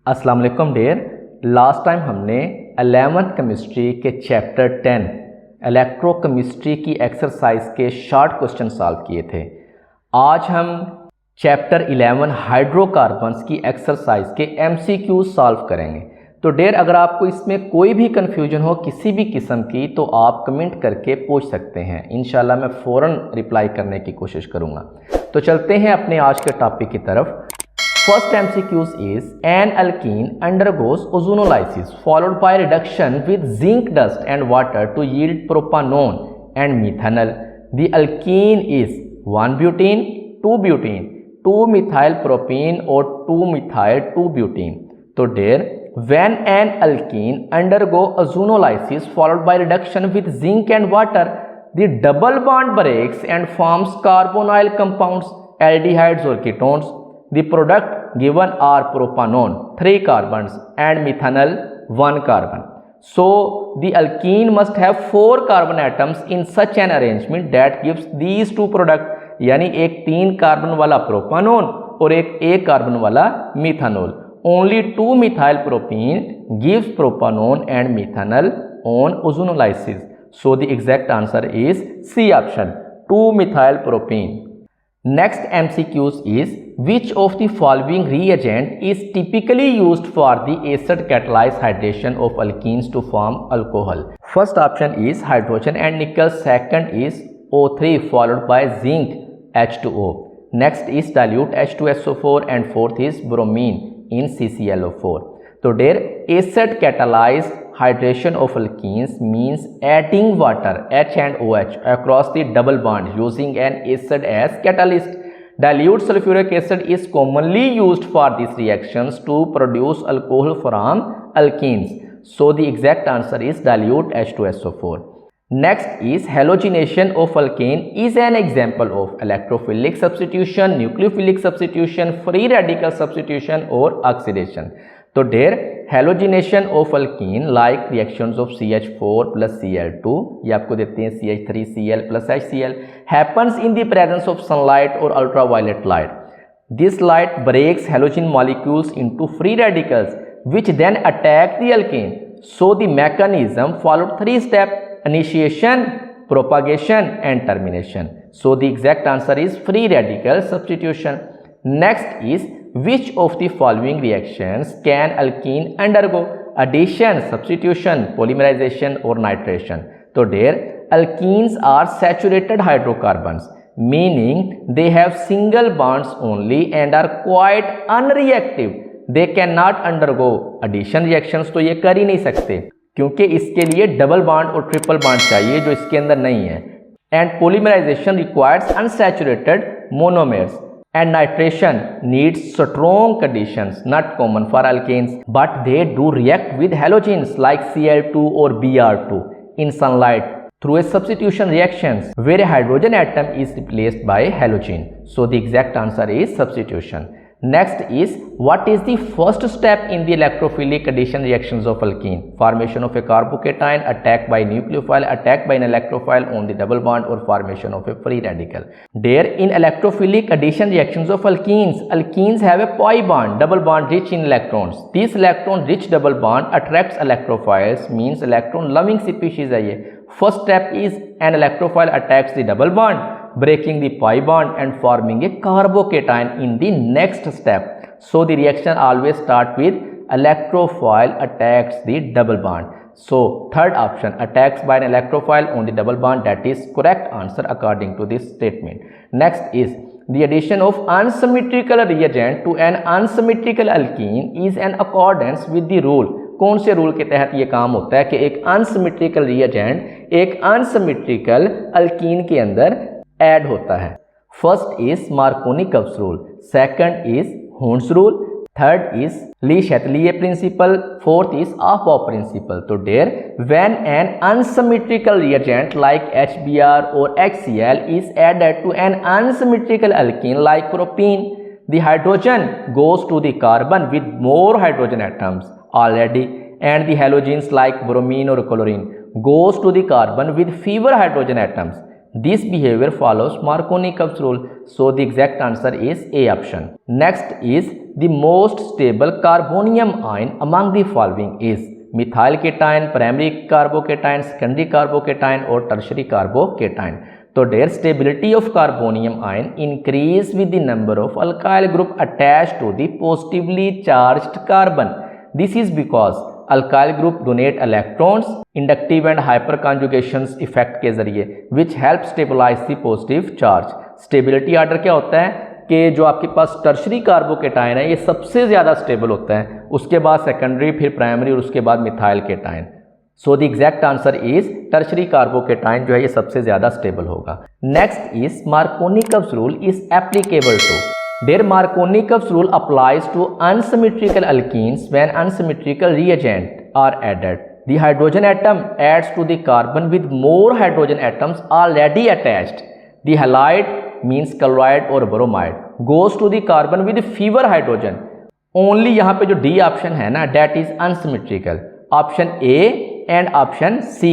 अस्सलाम वालेकुम dear. Last time हमने 11th केमिस्ट्री के चैप्टर 10 इलेक्ट्रोकेमिस्ट्री की एक्सरसाइज के शॉर्ट क्वेश्चन सॉल्व किए थे। आज हम चैप्टर 11 हाइड्रोकार्बन्स की एक्सरसाइज के MCQ सॉल्व करेंगे। तो डियर, अगर आपको इसमें कोई भी कन्फ्यूजन हो किसी भी किस्म की तो आप कमेंट करके पूछ सकते हैं। इंशाल्लाह मैं फ़ौरन रिप्लाई करने की कोशिश करूँगा। तो चलते हैं अपने आज के टॉपिक की तरफ। First MCQs is an alkene undergoes ozonolysis followed by reduction with zinc dust and water to yield propanone and methanol. The alkene is 1-butene, 2-butene, 2-methylpropene or 2-methyl-2-butene. So there, when an alkene undergo ozonolysis followed by reduction with zinc and water, the double bond breaks and forms carbonyl compounds, aldehydes or ketones. The product given are propanone 3 carbons and methanol 1 carbon. So the alkene must have 4 carbon atoms in such an arrangement that gives these two product, यानी एक 3 carbon वाला propanone और एक 1 carbon वाला methanol. Only 2-methyl propene gives propanone and methanol on ozonolysis. So the exact answer is C option, 2-methyl propene. Next MCQs is which of the following reagent is typically used for the acid catalyzed hydration of alkenes to form alcohol? First option is hydrogen and nickel, second is O3 followed by zinc H2O. Next is dilute H2SO4 and fourth is bromine in CClO4. So there, acid catalyzed hydration of alkenes means adding water H and OH across the double bond using an acid as catalyst. Dilute sulfuric acid is commonly used for these reactions to produce alcohol from alkenes. So the exact answer is dilute H2SO4. Next is halogenation of alkane is an example of electrophilic substitution, nucleophilic substitution, free radical substitution or oxidation. So there, halogenation of alkene like reactions of CH4 plus Cl2, ये आपको देते हैं CH3Cl plus HCl, happens in the presence of sunlight or ultraviolet light. This light breaks halogen molecules into free radicals which then attack the alkane. So the mechanism followed 3 steps: initiation, propagation and termination. So the exact answer is free radical substitution. Next is which of the following reactions can alkene undergo? Addition, substitution, polymerization or nitration. So there, alkenes are saturated hydrocarbons, meaning they have single bonds only and are quite unreactive. They cannot undergo addition reactions. तो ये कर ही नहीं सकते क्योंकि इसके लिए double bond और triple bond चाहिए जो इसके अंदर नहीं है. And polymerization requires unsaturated monomers. And nitration needs strong conditions, not common for alkanes, but they do react with halogens like Cl2 or Br2 in sunlight through a substitution reactions where a hydrogen atom is replaced by halogen. So the exact answer is substitution. Next is what is the first step in the electrophilic addition reactions of alkene? Formation of a carbocation, attack by nucleophile, attack by an electrophile on the double bond or formation of a free radical. There, in electrophilic addition reactions of alkenes have a pi bond, double bond rich in electrons. This electron rich double bond attracts electrophiles, means electron loving species है ये. First step is an electrophile attacks the double bond, breaking the pi bond and forming a carbocation in the next step. So the reaction always start with electrophile attacks the double bond. So third option, attacks by an electrophile on the double bond, that is correct answer according to this statement. Next is the addition of unsymmetrical reagent to an unsymmetrical alkene is in accordance with the rule. कौन से rule के तहत ये काम होता है कि एक अनसिमेट्रिकल रिएजेंट एक अनसिमेट्रिकल अल्कीन के अंदर ऐड होता है? First is Markovnikov's rule, second is Hund's rule, third is Le Chatelier principle, fourth is Aufbau principle. तो there, when an unsymmetrical reagent like HBr or HCl is added to an unsymmetrical alkene like propene, the hydrogen goes to the carbon with more hydrogen atoms already and the halogens like bromine or chlorine goes to the carbon with fewer hydrogen atoms. This behavior follows Marconi-Krebs rule. So the exact answer is A option. Next is the most stable carbonium ion among the following is methyl cation, primary carbocation, secondary carbocation और tertiary carbocation. तो there stability of carbonium ion increase with the number of alkyl group attached to the positively charged carbon. This is because alkyl group donate electrons inductive and hyper conjugations effect के जरिए which help stabilise the positive charge. Stability order क्या होता है कि जो आपके पास tertiary carbocation है ये सबसे ज़्यादा स्टेबल होता है, उसके बाद सेकेंडरी, फिर प्राइमरी और उसके बाद methyl cation. So the exact answer is tertiary carbocation जो है ये सबसे ज़्यादा स्टेबल होगा। Next is Marconi-Krebs rule is applicable to. There Marconi-Krebs rule applies to unsymmetrical alkenes when unsymmetrical reagent are added. The hydrogen atom adds to the carbon with more hydrogen atoms already attached. The halide means chloride or bromide goes to the carbon with fewer hydrogen. Only यहाँ पे जो D option है ना that is unsymmetrical. Option A and option C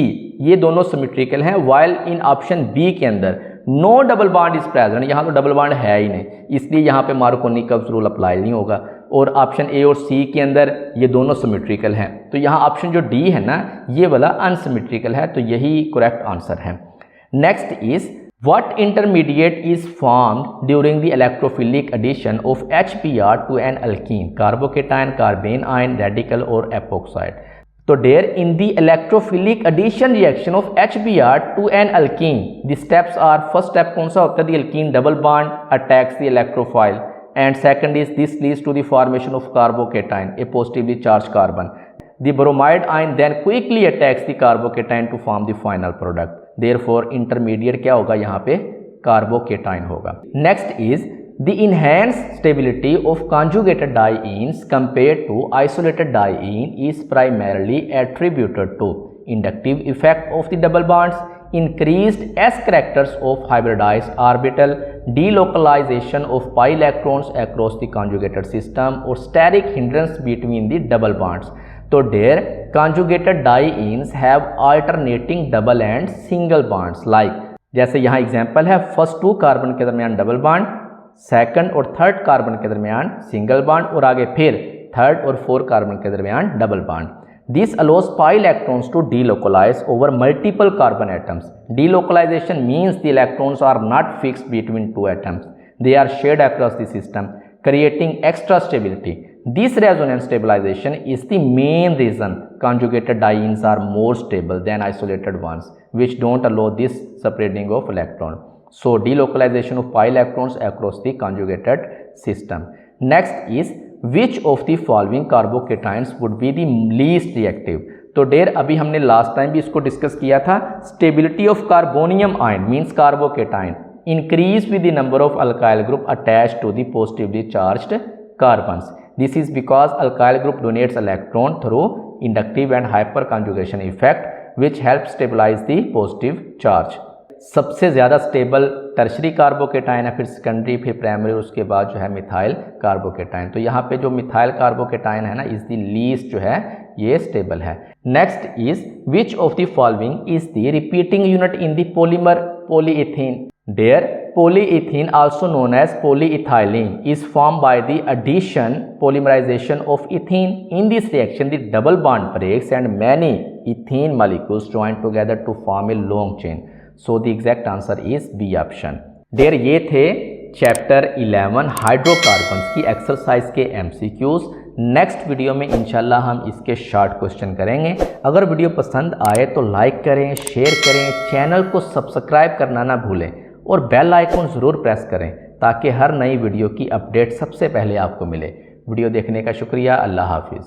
ये दोनों symmetrical हैं, while इन option B के अंदर no double bond is present, यहाँ तो डबल बॉन्ड है ही नहीं, इसलिए यहाँ पे Marconi-Krebs रूल अप्लाई नहीं होगा। और ऑप्शन ए और सी के अंदर ये दोनों सिमेट्रिकल हैं, तो यहाँ ऑप्शन जो डी है ना ये वाला अनसिमेट्रिकल है, तो यही करेक्ट आंसर है। Next is what intermediate is formed during the electrophilic addition of HBr to an alkene, carbocation, carbanion, radical और एपोक्साइड। तो there in the electrophilic addition reaction of HBr to an alkene the steps are, first step कौन सा होता है, the alkene double bond attacks the electrophile, and second is this leads to the formation of carbocation, a positively charged carbon. The bromide ion then quickly attacks the carbocation to form the final product. Therefore intermediate क्या होगा यहाँ पे carbocation होगा। Next is the enhanced stability of conjugated dienes compared to isolated diene is primarily attributed to inductive effect of the double bonds, increased S characters of hybridized orbital, delocalization of pi electrons across the conjugated system or steric hindrance between the double bonds. तो there conjugated dienes have alternating double and single bonds like, जैसे यहाँ example है first 2 carbon के दरमियान double bond, second और third carbon के दरमियान single bond और आगे फिर थर्ड और 4 कार्बन के दरमियान double bond. This allows pi electrons to delocalize over multiple carbon atoms. Delocalization means the electrons are not fixed between two atoms. They are shared across the system, creating extra stability. This resonance stabilization is the main reason conjugated dienes are more stable than isolated ones, which don't allow this spreading of electron. So, delocalization of pi electrons across the conjugated system. Next is which of the following carbocations would be the least reactive. तो डेर अभी हमने last time भी इसको discuss किया था, stability of carbonium ion means carbocation increase with the number of alkyl group attached to the positively charged carbons. This is because alkyl group donates electron through inductive and hyperconjugation effect which help stabilise the positive charge. सबसे ज़्यादा stable tertiary carbocation है, फिर secondary, फिर primary, उसके बाद जो है methyl carbocation. तो यहाँ पे जो मिथाइल कार्बोकेटाइन है ना इज द लीस्ट जो है ये स्टेबल है। Next is which of the following is the repeating unit in the polymer polyethene. There polyethene also known as polyethylene is formed by the addition polymerization of ethene. In this reaction the double bond breaks and many ethene molecules join together to form a long chain. So the exact answer is B option. Dear ये थे chapter 11 hydrocarbons की exercise के MCQs। Next video में इंशाल्लाह हम इसके short question करेंगे। अगर वीडियो पसंद आए तो लाइक करें, शेयर करें, चैनल को सब्सक्राइब करना ना भूलें और बेल आइकन ज़रूर प्रेस करें ताकि हर नई वीडियो की अपडेट सबसे पहले आपको मिले। वीडियो देखने का शुक्रिया। अल्लाह हाफिज़।